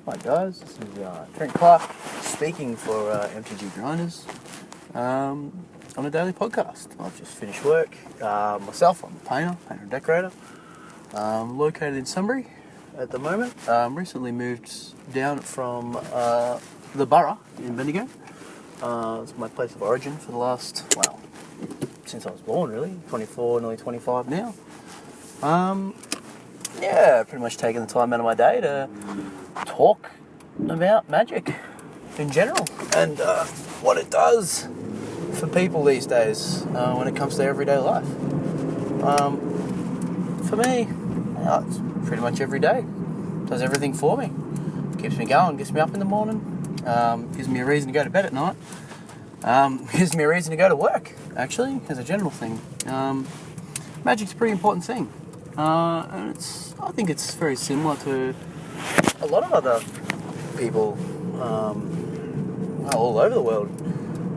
Hi guys, this is Trent Clarke speaking for MTG Grinders on a daily podcast. I've just finished work. Myself, I'm a painter and decorator. Located in Sunbury at the moment. Recently moved down from the borough in Bendigo. It's my place of origin for the last, since I was born really, 24, nearly 25 now. Pretty much taking the time out of my day to talk about magic in general and what it does for people these days when it comes to everyday life. For me, it's pretty much every day. It does everything for me. Keeps me going, gets me up in the morning, gives me a reason to go to bed at night, gives me a reason to go to work, actually, as a general thing. Magic's a pretty important thing. And I think it's very similar to a lot of other people all over the world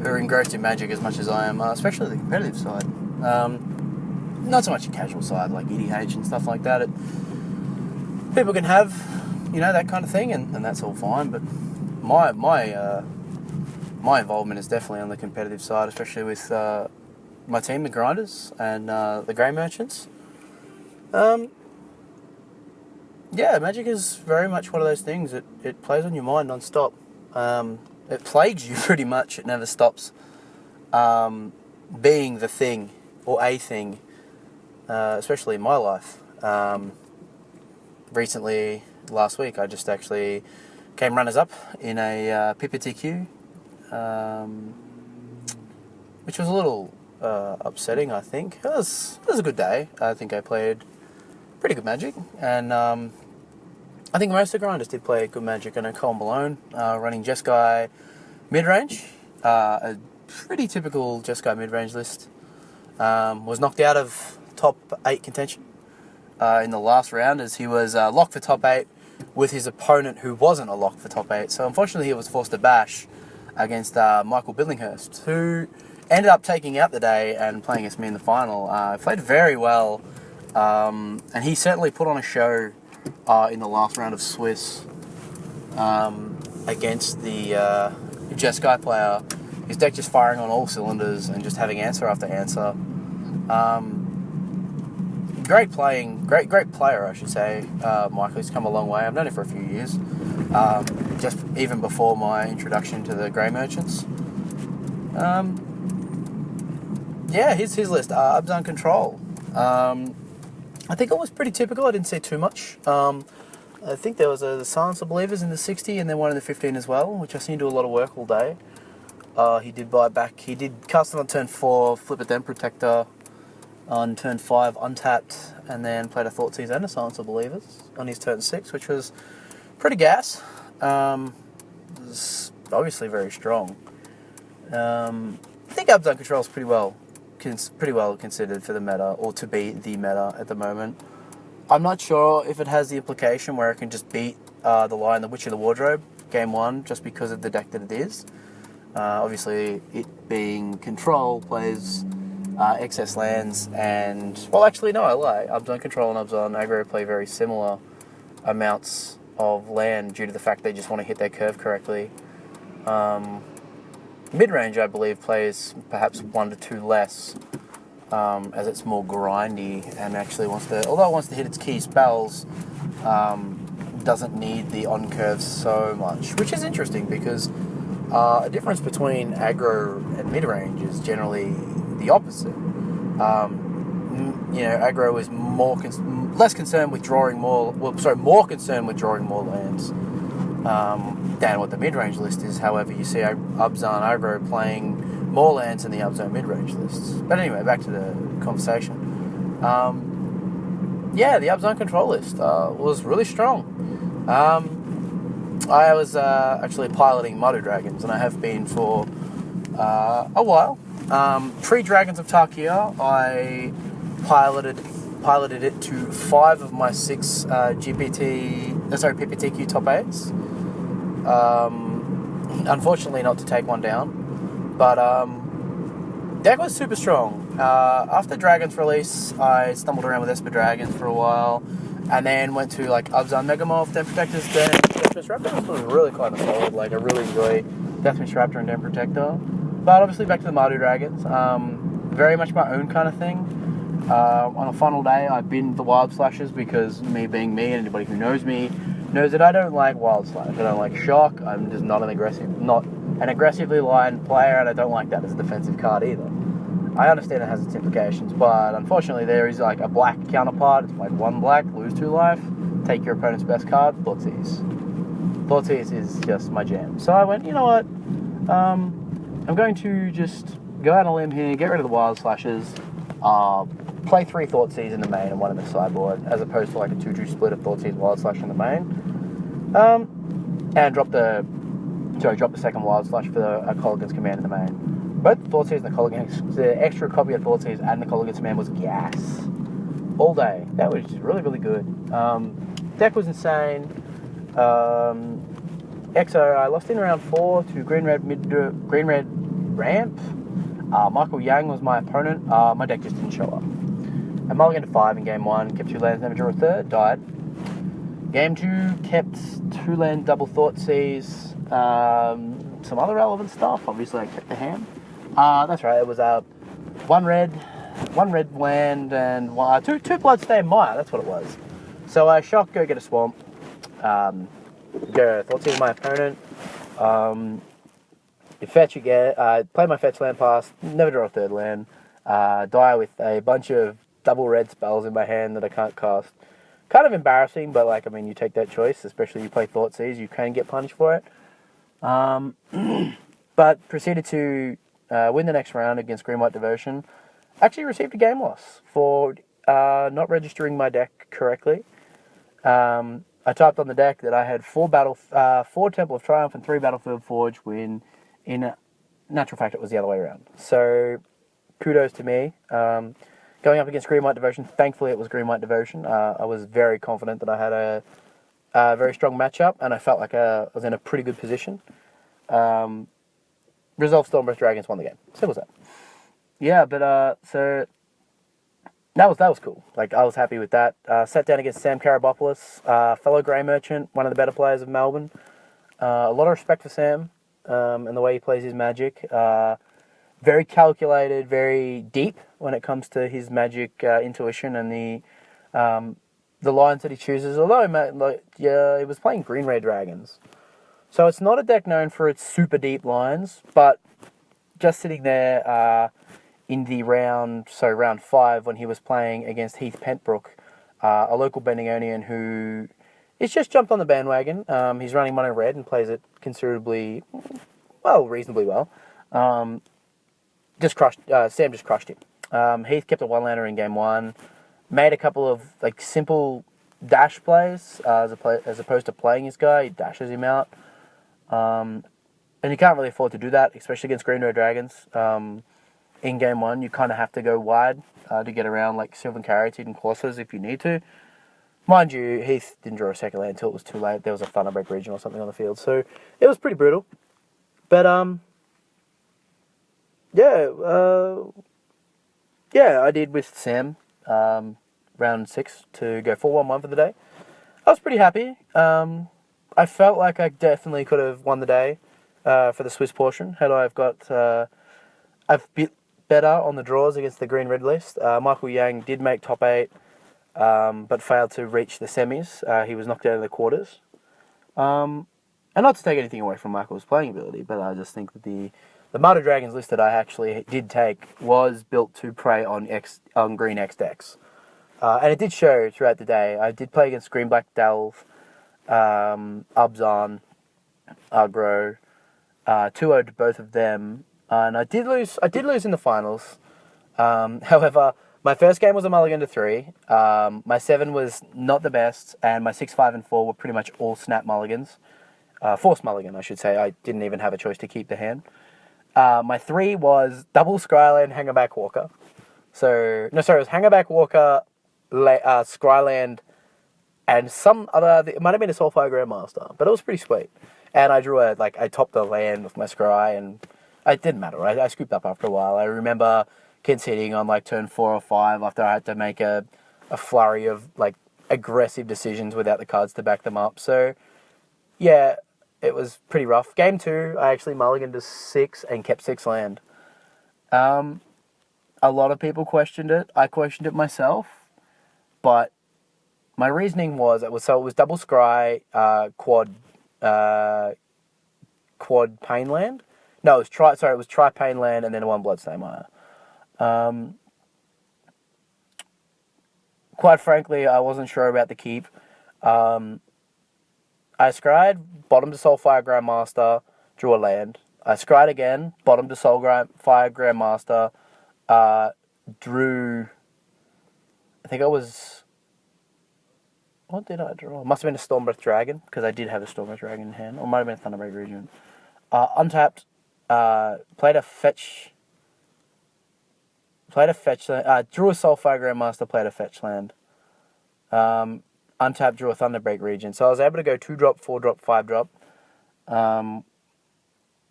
who are engrossed in magic as much as I am, especially the competitive side. Not so much the casual side like EDH and stuff like that. People can have, that kind of thing, and that's all fine. But my involvement is definitely on the competitive side, especially with my team, the Grinders, and the Grey Merchants. Magic is very much one of those things. It plays on your mind non-stop. It plagues you pretty much. It never stops being the thing or a thing, especially in my life. Recently, last week, I just actually came runners-up in a PPTQ, which was a little upsetting, I think. It was a good day. I think I played pretty good Magic, and I think most of the Grinders did play good Magic. I know Colin Malone, running Jeskai mid-range, a pretty typical Jeskai mid-range list, was knocked out of top 8 contention in the last round, as he was locked for top 8 with his opponent who wasn't a lock for top 8. So unfortunately he was forced to bash against Michael Billinghurst, who ended up taking out the day and playing against me in the final. Played very well, and he certainly put on a show in the last round of Swiss against the Jeskai player. His deck just firing on all cylinders and just having answer after answer. Great player, I should say. Michael, he's come a long way. I've known him for a few years, just even before my introduction to the Grey Merchants. His list. Abzan Control. I think it was pretty typical. I didn't see too much. I think there was the Silence of Believers in the 60 and then one in the 15 as well, which I seen do a lot of work all day. He did buy back. He did cast it on turn 4, flip it then Protector on turn 5, untapped, and then played a Thoughtseize and a Silence of Believers on his turn 6, which was pretty gas. It was obviously very strong. I think Abzan Control is pretty well considered for the meta, or to be the meta at the moment. I'm not sure if it has the implication where it can just beat the Lion, the Witch of the Wardrobe game 1 just because of the deck that it is. Obviously, it being Control plays excess lands, and I lie. Abzan Control and Abzan Aggro play very similar amounts of land due to the fact they just want to hit their curve correctly. Mid-range, I believe, plays perhaps 1 to 2 less, as it's more grindy and actually although it wants to hit its key spells, doesn't need the on-curves so much, which is interesting because a difference between aggro and mid-range is generally the opposite. Aggro is more concerned with drawing more lands than what the mid-range list is. However, you see Abzan Aggro playing more lands than the Abzan mid-range lists. But anyway, back to the conversation. The Abzan Control list was really strong. I was actually piloting Mother Dragons, and I have been for a while. Pre-Dragons of Tarkia, I piloted it to 5 of my 6 PPTQ top 8s. Unfortunately, not to take one down, but deck was super strong. After Dragon's release, I stumbled around with Esper Dragons for a while, And then went to like Abzan Megamorph, Den Protectors, then Deathmiss Raptor. This was really kind of solid. Like I really enjoy Deathmiss Raptor and Den Protector. But obviously back to the Mardu Dragons. Very much my own kind of thing. On a final day, I binned the Wild Slashes because me being me, and anybody who knows me knows that I don't like Wild Slash. I don't like Shock. I'm just not an aggressively lined player, and I don't like that as a defensive card either. I understand it has its implications, but unfortunately there is like a black counterpart. It's like 1 black, lose 2 life, take your opponent's best card, Thoughtseize. Thoughtseize is just my jam. So I went, you know what, I'm going to just go out on a limb here, get rid of the Wild Slashes, play 3 Thoughtseize in the main and 1 in the sideboard, as opposed to like a 2-2 split of Thoughtseize Wild Slash in the main. And drop the second Wild Slash for a Kolaghan's Command in the main. Both the Thoughtseize and the extra copy of Thoughtseize and the Kolaghan's Command was gas. All day. That was just really, really good. Deck was insane. EXO, I lost in round 4 to Green-Red Ramp. Michael Yang was my opponent. My deck just didn't show up. I mulliganed to 5 in game 1, kept 2 lands, never drew a third, died. Game 2, kept 2 land double Thoughtseize, some other relevant stuff. Obviously, I kept the hand. That's right, it was 1 red land, and 2 Bloodstained Mire, that's what it was. So I shock, go get a swamp, go Thoughtseize my opponent, you fetch, you get, play my fetch land pass, never draw a third land, die with a bunch of double red spells in my hand that I can't cast. Kind of embarrassing, but like, I mean, you take that choice, especially you play Thoughtseize, you can get punished for it. But proceeded to win the next round against Green White Devotion. Actually received a game loss for not registering my deck correctly. I typed on the deck that I had 4 Temple of Triumph and 3 Battlefield Forge when in natural fact it was the other way around. So kudos to me. Going up against Green White Devotion, thankfully it was Green White Devotion. I was very confident that I had a very strong matchup, and I felt like I was in a pretty good position. Resolve Stormbreath Dragons won the game. Simple as that. Yeah, but so that was cool. Like, I was happy with that. Sat down against Sam Karabopoulos, fellow Grey Merchant, one of the better players of Melbourne. A lot of respect for Sam and the way he plays his Magic. Very calculated, very deep when it comes to his Magic intuition and the lines that he chooses. Although, he was playing Green-Red Dragons. So it's not a deck known for its super deep lines, but just sitting there in the round 5, when he was playing against Heath Pentbrook, a local Benningonian who is just jumped on the bandwagon. He's running mono red and plays it reasonably well. Sam just crushed him. Heath kept a 1-lander in game 1, made a couple of like simple dash plays as opposed to playing his guy. He dashes him out. And you can't really afford to do that, especially against Green Red Dragons. In game 1, you kind of have to go wide to get around like Sylvan Caryatid and Colossus if you need to. Mind you, Heath didn't draw a second land until it was too late. There was a Thunderbreak region or something on the field, so it was pretty brutal. But I did with Sam round 6 to go 4-1-1 for the day. I was pretty happy. I felt like I definitely could have won the day for the Swiss portion had I I've bit better on the draws against the green-red list. Michael Yang did make top 8, but failed to reach the semis. He was knocked out of the quarters. And not to take anything away from Michael's playing ability, but I just think that the Mardu Dragons list that I actually did take was built to prey on green X decks. And it did show throughout the day. I did play against Green-Black Delve, Abzan, Agro, 2-0 to both of them, and I did lose in the finals. However, my first game was a mulligan to 3. My 7 was not the best, and my 6, 5, and 4 were pretty much all snap mulligans. Forced mulligan, I should say. I didn't even have a choice to keep the hand. My 3 was double Skyland, Hangerback Walker. It was Hangerback Walker, Skyland, and some other, it might have been a Soulfire Grandmaster, but it was pretty sweet. And I drew I topped the land with my scry, and it didn't matter. I scooped up after a while. I remember conceding on turn 4 or 5 after I had to make a flurry of aggressive decisions without the cards to back them up. So, yeah, it was pretty rough. Game 2, I actually mulliganed to 6 and kept 6 land. A lot of people questioned it. I questioned it myself. But my reasoning was, it was double scry, quad pain land. No, it was tri pain land and then 1 bloodstain mire. Quite frankly, I wasn't sure about the keep. I scryed, bottom to Soulfire Grandmaster, drew a land. I scryed again, bottom to Soulfire Grandmaster, drew... I think I was... What did I draw? Must have been a Stormbreath Dragon, because I did have a Stormbreath Dragon in hand. Or it might have been a Thunderbreak Regent. Untapped, played a fetch... drew a Soulfire Grandmaster, played a fetch land. Untapped, drew a Thunderbreak Regent. So I was able to go 2-drop, 4-drop, 5-drop.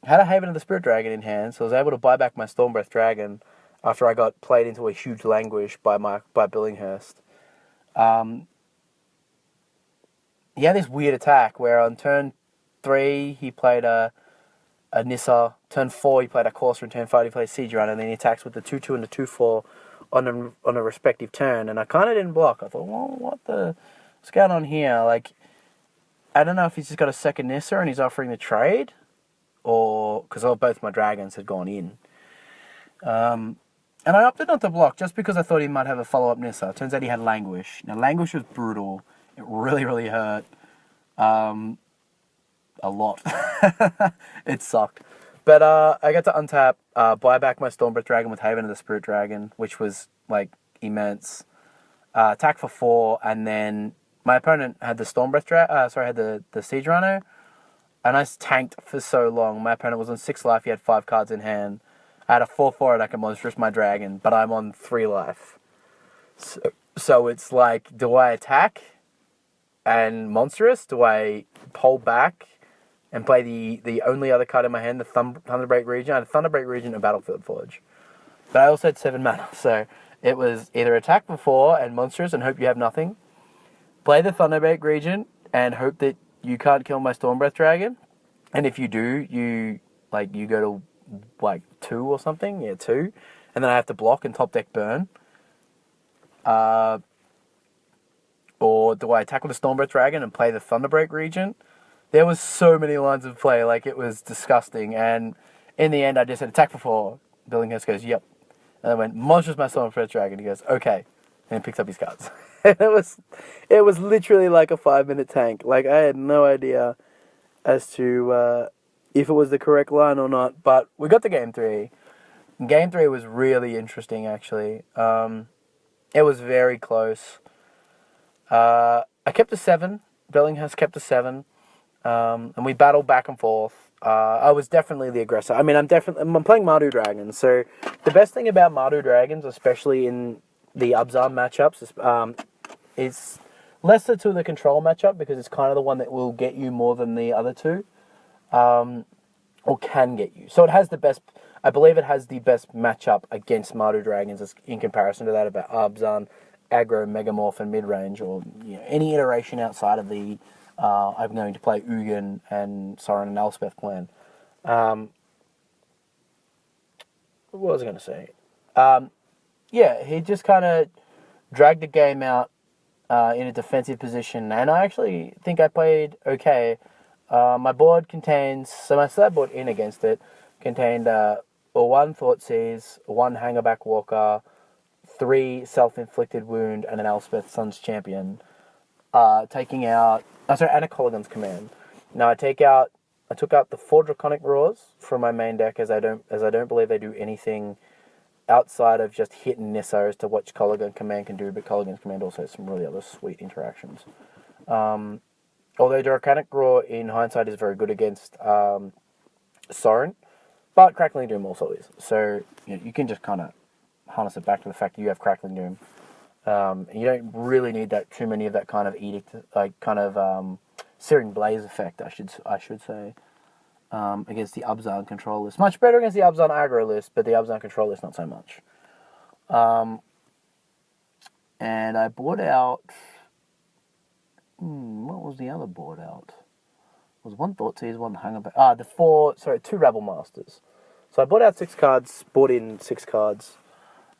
Had a Haven of the Spirit Dragon in hand, so I was able to buy back my Stormbreath Dragon after I got played into a huge languish by Billinghurst. He had this weird attack where on turn 3 he played a Nissa, turn 4 he played a Courser, and turn 5 he played Siege Runner, and then he attacks with the 2-2 and the 2-4 on a respective turn, and I kind of didn't block. I thought, well, what's going on here? Like, I don't know if he's just got a second Nissa and he's offering the trade, or because both my dragons had gone in. And I opted not to block just because I thought he might have a follow-up Nissa. Turns out he had Languish. Now, Languish was brutal. It really, really hurt. A lot. It sucked. But I got to untap, buy back my Stormbreath Dragon with Haven of the Spirit Dragon, which was, like, immense. Attack for 4, and then my opponent had the had the Siege Runner, and I tanked for so long. My opponent was on 6 life, he had 5 cards in hand. I had a 4/4 and I can monstrous my dragon, but I'm on 3 life. So it's like, do I attack and monstrous? Do I hold back and play the only other card in my hand, the Thunderbreak Regent? I had a Thunderbreak Regent and Battlefield Forge. But I also had 7 mana, so it was either attack for 4 and monstrous and hope you have nothing, play the Thunderbreak Regent and hope that you can't kill my Stormbreath Dragon, and if you do, you go to like 2 or something, 2, and then I have to block and top deck burn. Or do I attack with a Stormbreath Dragon and play the Thunderbreak Regent? There was so many lines of play, like it was disgusting, and in the end I just said attack for 4. Billinghurst goes, yep. And I went, monstrous my Stormbreath Dragon. He goes, okay. And he picks up his cards. And it was literally like a 5-minute tank. Like, I had no idea as to if it was the correct line or not. But we got to Game 3. Game 3 was really interesting, actually. It was very close. I kept a 7. Billinghurst kept a 7. And we battled back and forth. I was definitely the aggressor. I mean, I'm playing Mardu Dragons, so the best thing about Mardu Dragons, especially in the Abzan matchups, is lesser to the control matchup, because it's kind of the one that will get you more than the other two, or can get you. So it has the best, I believe it has the best matchup against Mardu Dragons in comparison to that about Abzan, aggro, megamorph, and mid-range, or any iteration outside of the I'm going to play Ugin and Sorin and Elspeth plan. What was I going to say? He just kind of dragged the game out in a defensive position, and I actually think I played okay. My board my sideboard in against it contained 1 Thoughtseize, 1 Hangerback Walker, 3 Self-Inflicted Wound, and an Elspeth Sun's Champion. Taking out... and a Colligan's Command. Now I took out the 4 Draconic Roars from my main deck, as I don't believe they do anything outside of just hit and Nissa as to what Colligan Command can do, but Colligan's Command also has some really other sweet interactions. Although Draconic Roar in hindsight is very good against Sorin, but Crackling Doom also is. So you can just kind of harness it back to the fact that you have Crackling Doom. You don't really need too many of that kind of edict, like kind of Searing Blaze effect, I should say, against the Abzan control list. Much better against the Abzan aggro list, but the Abzan control list not so much. And I bought out What was the other board out? Was one Thoughtseize, one hung about. Two Rabble Masters. So I bought out 6 cards, bought in 6 cards.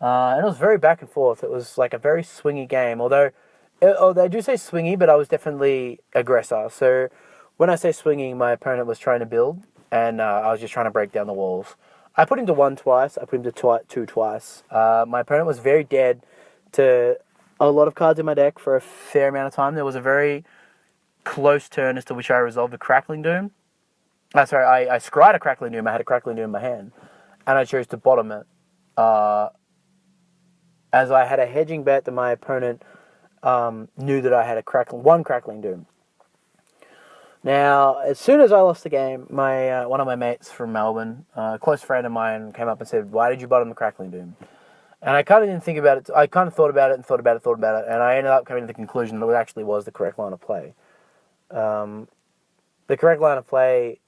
And it was very back and forth. It was like a very swingy game. Although they do say swingy, but I was definitely aggressor. So when I say swinging, my opponent was trying to build, and I was just trying to break down the walls. I put him to 1 twice. I put him to 2 twice. My opponent was very dead to a lot of cards in my deck for a fair amount of time. There was a very close turn as to which I resolved a Crackling Doom. I scryed a Crackling Doom. I had a Crackling Doom in my hand, and I chose to bottom it. As I had a hedging bet that my opponent knew that I had one Crackling Doom. Now, as soon as I lost the game, one of my mates from Melbourne, a close friend of mine, came up and said, "Why did you bottom the Crackling Doom?" And I kind of didn't think about it. I kind of thought about it, and I ended up coming to the conclusion that it actually was the correct line of play. The correct line of play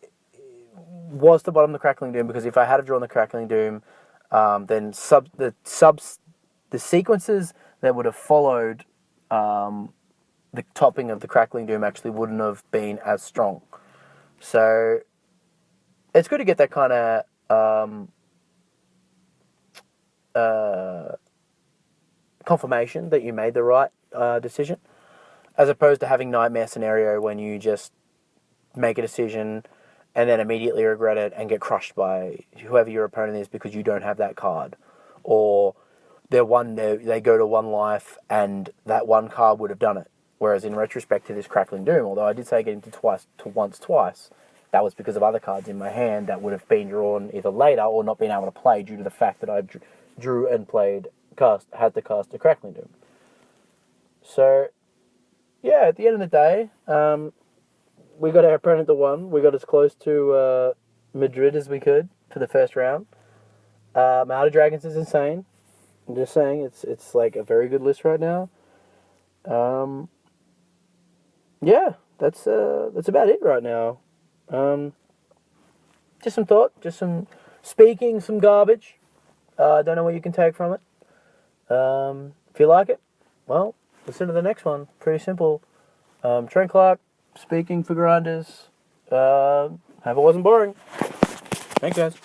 was to bottom the Crackling Doom, because if I had drawn the Crackling Doom, then the sequences that would have followed the topping of the Crackling Doom actually wouldn't have been as strong. So it's good to get that kind of confirmation that you made the right decision, as opposed to having nightmare scenario when you just make a decision and then immediately regret it and get crushed by whoever your opponent is because you don't have that card, or they go to 1 life and that one card would have done it. Whereas in retrospect to this Crackling Doom, although I did say getting to twice, that was because of other cards in my hand that would have been drawn either later or not been able to play due to the fact that I drew and had to cast a Crackling Doom. So, yeah, at the end of the day, we got our opponent to 1. We got as close to Madrid as we could for the first round. Outer Dragons is insane. I'm just saying, it's like a very good list right now. Yeah, that's about it right now. Just some thought, just some speaking, some garbage. Don't know what you can take from it. If you like it, well, listen to the next one. Pretty simple. Trent Clarke, speaking for grinders. Hope it wasn't boring. Thanks, guys.